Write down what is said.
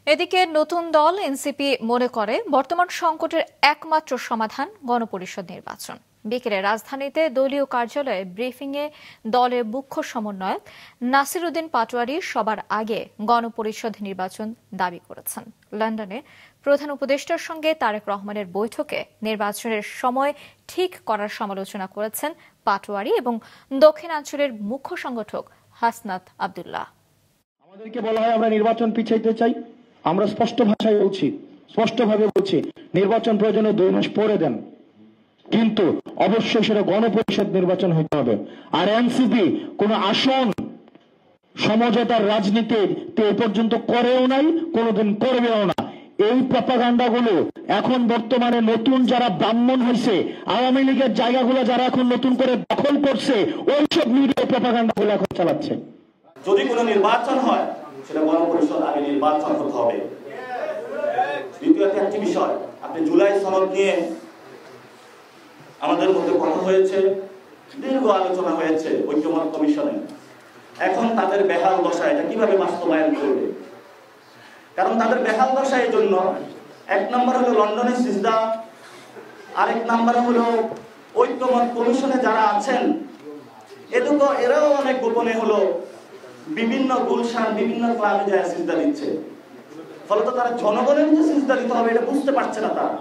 এদিকে নতুন দল এনসিপি মনে করে বর্তমান সংকটের একমাত্র সমাধান গণপরিষদ নির্বাচন। বিকেলে রাজধানীতে দলীয় কার্যালয়ে ব্রিফিংয়ে দলের মুখ্য সমন্বয়ক নাসির উদ্দিন পাটোয়ারি সবার আগে গণপরিষদ নির্বাচন দাবি করেছেন। লন্ডনে প্রধান উপদেষ্টার সঙ্গে তারেক রহমানের বৈঠকে নির্বাচনের সময় ঠিক করার সমালোচনা করেছেন পাটোয়ারি এবং দক্ষিণাঞ্চলের মুখ্য সংগঠক হাসনাত আব্দুল্লাহ। আমাদেরকে বলা হয় আমরা নির্বাচন পিছাইতে চাই, আমরা স্পষ্ট ভাষায় বলছি, স্পষ্টভাবে বলছি নির্বাচন প্রয়োজনে 2 মাস পরে দেন, কিন্তু অবশ্যই সেটা গণপরিষদ নির্বাচন হতে হবে। আর এনসিপি কোন আসন সমঝোতার রাজনীতি এ পর্যন্ত করেও নাই, কোনোদিন করবেও না। এই প্রপাগান্ডাগুলো এখন বর্তমানে নতুন যারা ব্রাহ্মণ হয়েছে, আওয়ামী লীগের জায়গাগুলো যারা এখন নতুন করে দখল করছে, ওইসব মিডিয়া প্রপাগান্ডাগুলো এখন চালাচ্ছে। যদি কোনো নির্বাচন হয় সেটা গণপরিষদ আগে নির্বাচন হতে হবে। দ্বিতীয় একটি বিষয়, আপনি জুলাই সনদ নিয়ে আমাদের মধ্যে কথা হয়েছে, দীর্ঘ আলোচনা হয়েছে ঐক্যমত্য কমিশনে। এখন তাদের বেহাল দশা, এটা কিভাবে বাস্তবায়ন করবে? কারণ তাদের বেহাল দশা এই জন্য, 1 নম্বর হলো লন্ডনের সিজদা, আরেক নম্বর হলো ঐক্যমত্য কমিশনে যারা আছেন এরাও অনেক গোপনে হলো বিভিন্ন গুলশান বিভিন্ন ক্লাবে যায় সিজদা দিচ্ছে। ফলে তো তারা জনগণের যে সিজদা দিতে হবে এটা বুঝতে পারছে না তারা।